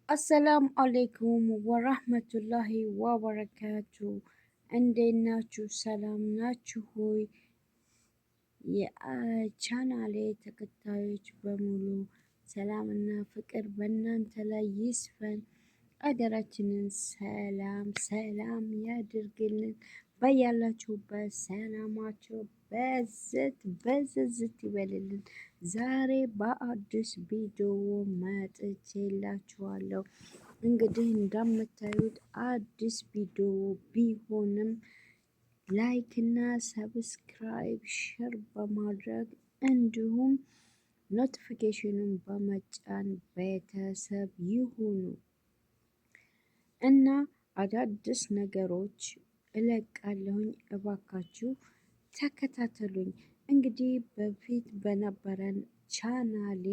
አሰላሙ አሌይኩም ወራህመቱላሂ ወበረካቱ። እንዴት ናችሁ? ሰላም ናችሁ ሆይ? የቻናሌ ተከታዮች በሙሉ ሰላምና ፍቅር በእናንተ ላይ ይስፈን። አገራችንን ሰላም ሰላም ያድርግልን። በያላችሁበት ሰላማችሁ በዝት ይበልልን። ዛሬ በአዲስ ቪዲዮ መጥቼላችኋለሁ። እንግዲህ እንደምታዩት አዲስ ቪዲዮ ቢሆንም ላይክ እና ሰብስክራይብ ሸር በማድረግ እንዲሁም ኖቲፊኬሽኑን በመጫን ቤተሰብ ይሁኑ እና አዳዲስ ነገሮች እለቃለሁኝ። እባካችሁ ተከታተሉኝ። እንግዲህ በፊት በነበረን ቻናሌ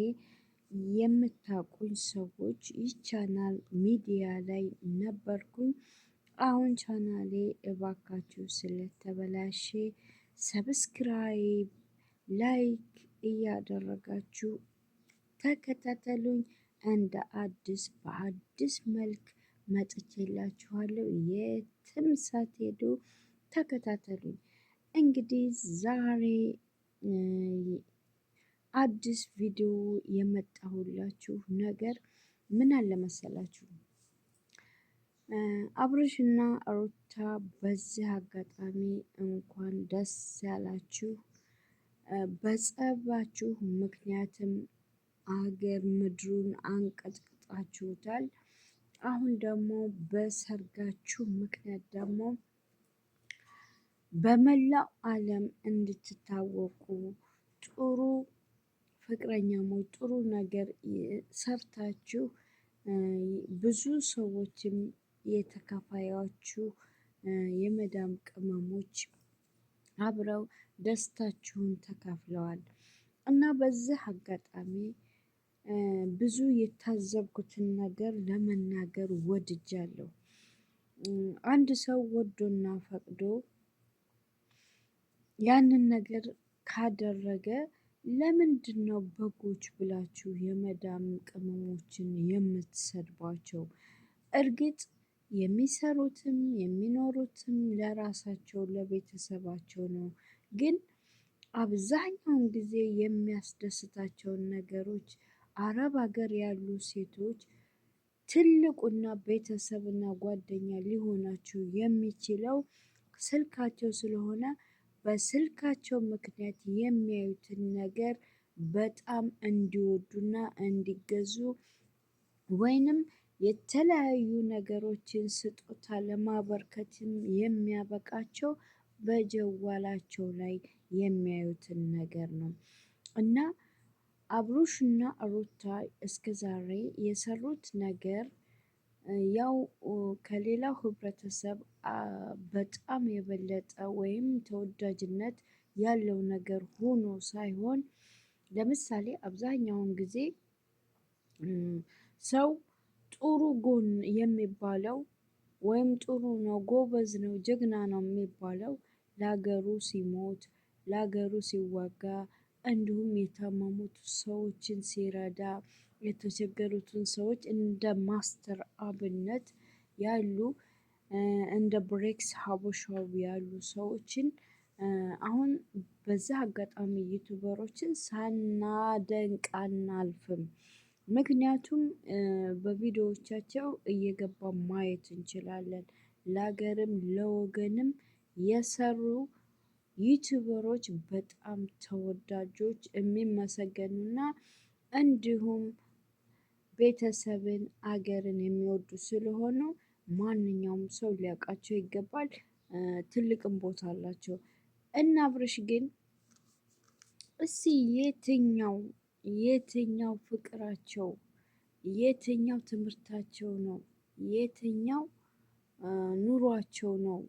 የምታውቁኝ ሰዎች ይህ ቻናል ሚዲያ ላይ ነበርኩኝ። አሁን ቻናሌ እባካችሁ ስለተበላሸ ሰብስክራይብ፣ ላይክ እያደረጋችሁ ተከታተሉኝ። እንደ አዲስ በአዲስ መልክ መጥቼላችኋለሁ። የትም ሳትሄዱ ተከታተሉኝ። እንግዲህ ዛሬ አዲስ ቪዲዮ የመጣሁላችሁ ነገር ምን አለ መሰላችሁ? አብርሽና ሩታ በዚህ አጋጣሚ እንኳን ደስ ያላችሁ። በጸባችሁ ምክንያትም አገር ምድሩን አንቀጥቅጣችሁታል። አሁን ደግሞ በሰርጋችሁ ምክንያት ደግሞ በመላው ዓለም እንድትታወቁ ጥሩ ፍቅረኛሞች ጥሩ ነገር ሰርታችሁ ብዙ ሰዎችም የተካፋያችሁ የመዳም ቅመሞች አብረው ደስታችሁን ተካፍለዋል እና በዚህ አጋጣሚ ብዙ የታዘብኩትን ነገር ለመናገር ወድጃለሁ። አንድ ሰው ወዶና ፈቅዶ ያንን ነገር ካደረገ ለምንድን ነው በጎች ብላችሁ የመዳም ቅመሞችን የምትሰድቧቸው? እርግጥ የሚሰሩትም የሚኖሩትም ለራሳቸው ለቤተሰባቸው ነው። ግን አብዛኛውን ጊዜ የሚያስደስታቸውን ነገሮች አረብ ሀገር ያሉ ሴቶች ትልቁና ቤተሰብና ጓደኛ ሊሆናችሁ የሚችለው ስልካቸው ስለሆነ በስልካቸው ምክንያት የሚያዩትን ነገር በጣም እንዲወዱና እንዲገዙ ወይንም የተለያዩ ነገሮችን ስጦታ ለማበርከትም የሚያበቃቸው በጀዋላቸው ላይ የሚያዩትን ነገር ነው እና አብርሽና ሩታ እስከዛሬ የሰሩት ነገር ያው ከሌላው ህብረተሰብ በጣም የበለጠ ወይም ተወዳጅነት ያለው ነገር ሆኖ ሳይሆን ለምሳሌ አብዛኛውን ጊዜ ሰው ጥሩ ጎን የሚባለው ወይም ጥሩ ነው፣ ጎበዝ ነው፣ ጀግና ነው የሚባለው ለሀገሩ ሲሞት፣ ለሀገሩ ሲዋጋ እንዲሁም የታመሙት ሰዎችን ሲረዳ የተቸገሩትን ሰዎች እንደ ማስተር አብነት ያሉ እንደ ብሬክስ ሀበሻዊ ያሉ ሰዎችን አሁን በዛ አጋጣሚ ዩቱበሮችን ሳናደንቅ አናልፍም። ምክንያቱም በቪዲዮዎቻቸው እየገባ ማየት እንችላለን። ለሀገርም ለወገንም የሰሩ ዩቱበሮች በጣም ተወዳጆች የሚመሰገኑና እንዲሁም ቤተሰብን አገርን የሚወዱ ስለሆኑ ማንኛውም ሰው ሊያውቃቸው ይገባል። ትልቅም ቦታ አላቸው እና አብርሽ ግን እስኪ የትኛው ፍቅራቸው የትኛው ትምህርታቸው ነው? የትኛው ኑሯቸው ነው?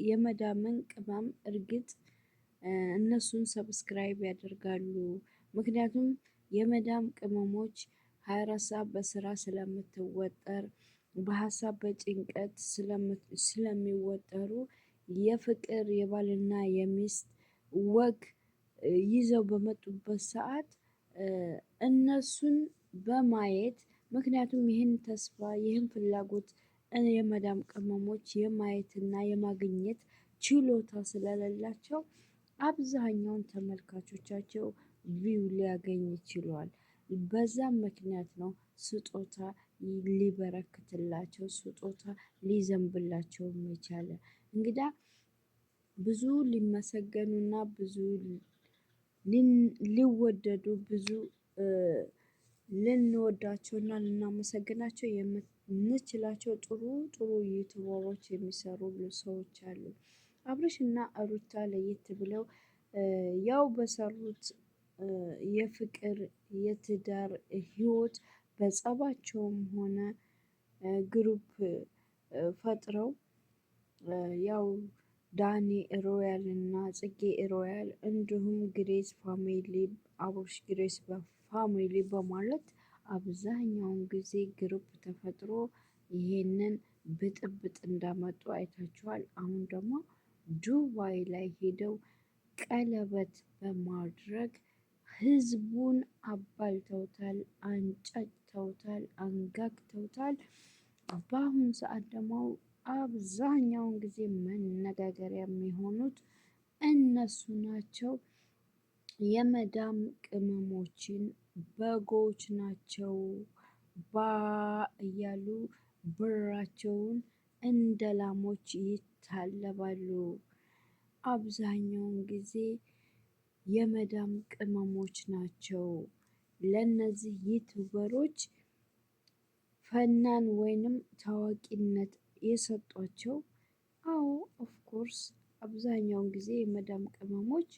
የመዳምን ቅመም እርግጥ እነሱን ሰብስክራይብ ያደርጋሉ። ምክንያቱም የመዳም ቅመሞች 24 ሰዓት በስራ ስለምትወጠር በሀሳብ በጭንቀት ስለሚወጠሩ የፍቅር የባልና የሚስት ወግ ይዘው በመጡበት ሰዓት እነሱን በማየት ምክንያቱም ይህን ተስፋ ይህን ፍላጎት የመዳም ቅመሞች የማየትና የማግኘት ችሎታ ስለሌላቸው አብዛኛውን ተመልካቾቻቸው ቪው ሊያገኝ ችሏል። በዛም ምክንያት ነው ስጦታ ሊበረክትላቸው ስጦታ ሊዘንብላቸው የቻለ። እንግዳ ብዙ ሊመሰገኑና ብዙ ሊወደዱ ብዙ ልንወዳቸውና ልናመሰግናቸው የምንችላቸው ጥሩ ጥሩ ዩቱበሮች የሚሰሩ ሰዎች አሉ። አብርሽና ሩታ ለየት ብለው ያው በሰሩት የፍቅር የትዳር ህይወት በጸባቸውም ሆነ ግሩፕ ፈጥረው ያው ዳኒ ሮያል እና ጽጌ ሮያል እንዲሁም ግሬስ ፋሚሊ አብርሽ ግሬስ ፋሚሊ በማለት አብዛኛውን ጊዜ ግሩፕ ተፈጥሮ ይሄንን ብጥብጥ እንዳመጡ አይታችኋል። አሁን ደግሞ ዱባይ ላይ ሄደው ቀለበት በማድረግ ህዝቡን አባልተውታል፣ አንጫጭተውታል፣ አንጋግተውታል። በአሁኑ ሰዓት ደግሞ አብዛኛውን ጊዜ መነጋገሪያ የሚሆኑት እነሱ ናቸው። የመዳም ቅመሞችን በጎች ናቸው ባ እያሉ ብራቸውን እንደ ላሞች ይታለባሉ። አብዛኛውን ጊዜ የመዳም ቅመሞች ናቸው ለነዚህ ዩቱበሮች ፈናን ወይንም ታዋቂነት የሰጧቸው። አዎ ኦፍኮርስ አብዛኛውን ጊዜ የመዳም ቅመሞች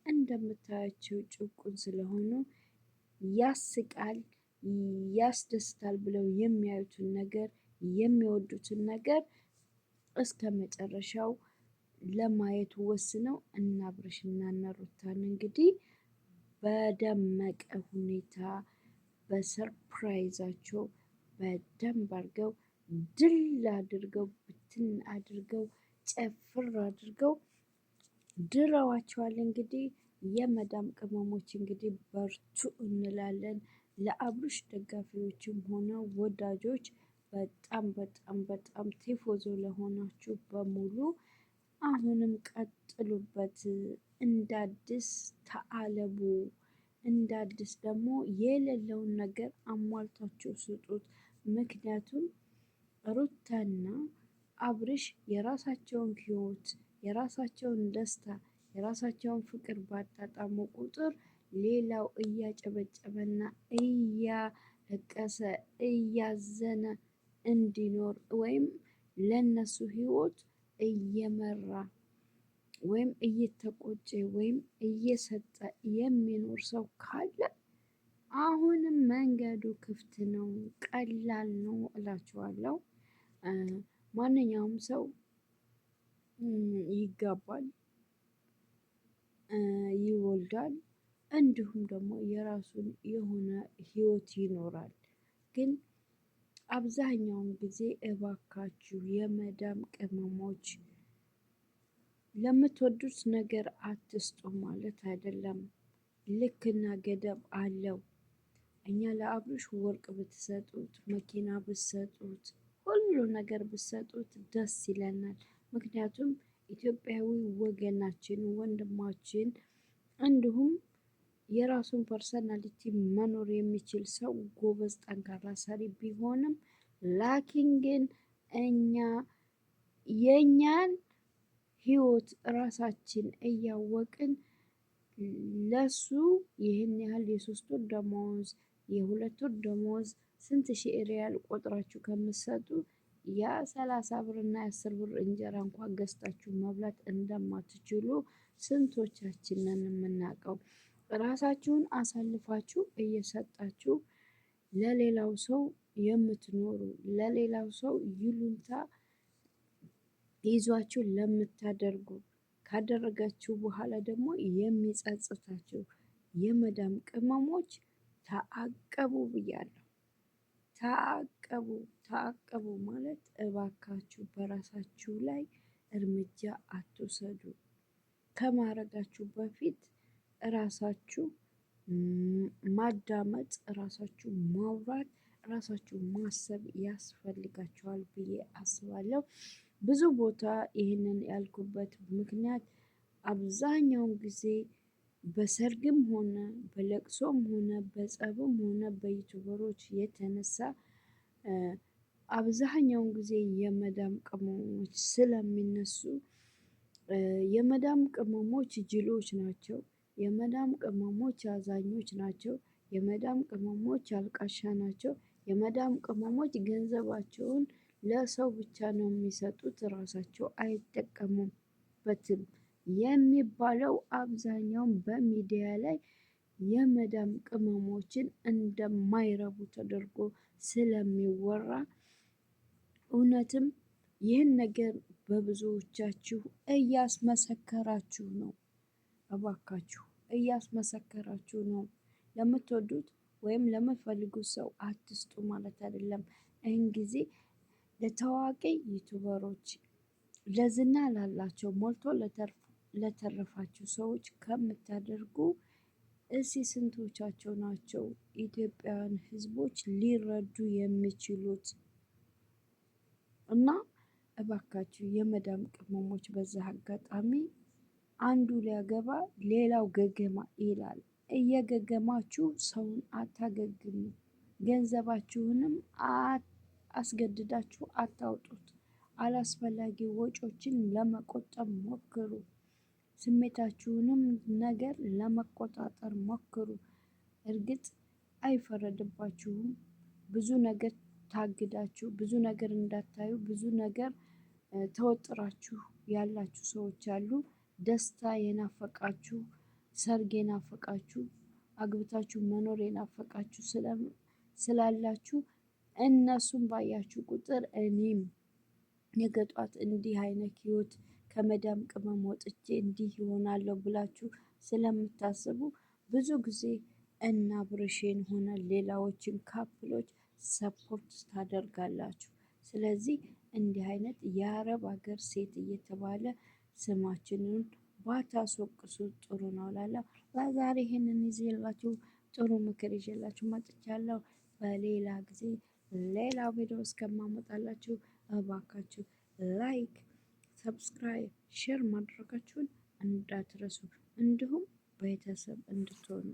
እንደምታያቸው ጭቁን ስለሆኑ ያስቃል፣ ያስደስታል ብለው የሚያዩትን ነገር የሚወዱትን ነገር እስከ መጨረሻው ለማየት ወስነው እነ አብርሽና እነ ሩታን እንግዲህ በደመቀ ሁኔታ በሰርፕራይዛቸው በደንብ አድርገው ድል አድርገው ብትን አድርገው ጨፍር አድርገው ድረዋቸዋል። እንግዲህ የመዳም ቅመሞች እንግዲህ በርቱ እንላለን። ለአብርሽ ደጋፊዎችም ሆነ ወዳጆች በጣም በጣም በጣም ቲፎዞ ለሆናችሁ በሙሉ አሁንም ቀጥሉበት። እንደ አዲስ ተአለቡ። እንደ አዲስ ደግሞ የሌለውን ነገር አሟልታችሁ ስጡት። ምክንያቱም ሩታና አብርሽ የራሳቸውን ህይወት የራሳቸውን ደስታ የራሳቸውን ፍቅር ባጣጣሙ ቁጥር ሌላው እያጨበጨበና እያለቀሰ እያዘነ እንዲኖር ወይም ለነሱ ህይወት እየመራ ወይም እየተቆጨ ወይም እየሰጠ የሚኖር ሰው ካለ አሁንም መንገዱ ክፍት ነው፣ ቀላል ነው እላችኋለሁ። ማንኛውም ሰው ይጋባል፣ ይወልዳል፣ እንዲሁም ደግሞ የራሱን የሆነ ህይወት ይኖራል። ግን አብዛኛውን ጊዜ እባካችሁ የመዳም ቅመሞች ለምትወዱት ነገር አትስጡ ማለት አይደለም። ልክና ገደብ አለው። እኛ ለአብርሽ ወርቅ ብትሰጡት፣ መኪና ብትሰጡት፣ ሁሉ ነገር ብትሰጡት ደስ ይለናል። ምክንያቱም ኢትዮጵያዊ ወገናችን ወንድማችን እንዲሁም የራሱን ፐርሰናሊቲ መኖር የሚችል ሰው ጎበዝ፣ ጠንካራ ሰሪ ቢሆንም ላኪን ግን እኛ የኛን ህይወት ራሳችን እያወቅን ለሱ ይህን ያህል የሶስት ወር ደመወዝ የሁለት ወር ደመወዝ ስንት ሺህ ሪያል ቆጥራችሁ ከምትሰጡ ያ 30 ብር እና የ10 ብር እንጀራ እንኳን ገዝታችሁ መብላት እንደማትችሉ ስንቶቻችንን የምናውቀው። ራሳችሁን አሳልፋችሁ እየሰጣችሁ ለሌላው ሰው የምትኖሩ ለሌላው ሰው ይሉንታ ይዟችሁ ለምታደርጉ ካደረጋችሁ በኋላ ደግሞ የሚጸጽታችሁ የመዳም ቅመሞች ተአቀቡ ብያለሁ። ተአቀቡ ተአቀቡ ማለት እባካችሁ በራሳችሁ ላይ እርምጃ አትውሰዱ። ከማረጋችሁ በፊት ራሳችሁ ማዳመጥ፣ ራሳችሁ ማውራት፣ ራሳችሁ ማሰብ ያስፈልጋችኋል ብዬ አስባለሁ። ብዙ ቦታ ይህንን ያልኩበት ምክንያት አብዛኛውን ጊዜ በሰርግም ሆነ በለቅሶም ሆነ በጸብም ሆነ በዩቱበሮች የተነሳ አብዛኛውን ጊዜ የመዳም ቅመሞች ስለሚነሱ የመዳም ቅመሞች ጅሎች ናቸው። የመዳም ቅመሞች አዛኞች ናቸው። የመዳም ቅመሞች አልቃሻ ናቸው። የመዳም ቅመሞች ገንዘባቸውን ለሰው ብቻ ነው የሚሰጡት፣ ራሳቸው አይጠቀሙበትም የሚባለው አብዛኛውን በሚዲያ ላይ የመዳም ቅመሞችን እንደማይረቡ ተደርጎ ስለሚወራ እውነትም ይህን ነገር በብዙዎቻችሁ እያስመሰከራችሁ ነው። እባካችሁ እያስመሰከራችሁ ነው። ለምትወዱት ወይም ለምትፈልጉት ሰው አትስጡ ማለት አይደለም። ይህን ጊዜ ለታዋቂ ዩቱበሮች ለዝና ላላቸው ሞልቶ ለተረፋቸው ሰዎች ከምታደርጉ እስኪ ስንቶቻቸው ናቸው ኢትዮጵያውያን ሕዝቦች ሊረዱ የሚችሉት? እና እባካችሁ የመዳም ቅመሞች በዛ አጋጣሚ አንዱ ሊያገባ ሌላው ገገማ ይላል። እየገገማችሁ ሰውን አታገግሙ። ገንዘባችሁንም አስገድዳችሁ አታውጡት። አላስፈላጊ ወጪዎችን ለመቆጠብ ሞክሩ። ስሜታችሁንም ነገር ለመቆጣጠር ሞክሩ። እርግጥ አይፈረድባችሁም። ብዙ ነገር ታግዳችሁ ብዙ ነገር እንዳታዩ ብዙ ነገር ተወጥራችሁ ያላችሁ ሰዎች አሉ። ደስታ የናፈቃችሁ፣ ሰርግ የናፈቃችሁ፣ አግብታችሁ መኖር የናፈቃችሁ ስላላችሁ እነሱን ባያችሁ ቁጥር እኔም ነገ ጧት እንዲህ አይነት ህይወት ከመዳም ቅመም ወጥቼ እንዲህ ይሆናለሁ ብላችሁ ስለምታስቡ ብዙ ጊዜ እና አብርሽን ሆነ ሌላዎችን ካፕሎች ሰፖርት ታደርጋላችሁ። ስለዚህ እንዲህ አይነት የአረብ ሀገር ሴት እየተባለ ስማችንን ባታስወቅሱ ጥሩ ነው እላለሁ። ለዛሬ ይሄንን ይዤላችሁ ጥሩ ምክር ይዤላችሁ መጥቻለሁ። በሌላ ጊዜ ሌላ ቪዲዮ እስከማመጣላችሁ እባካችሁ ላይክ፣ ሰብስክራይብ፣ ሼር ማድረጋችሁን እንዳትረሱ እንዲሁም ቤተሰብ እንድትሆኑ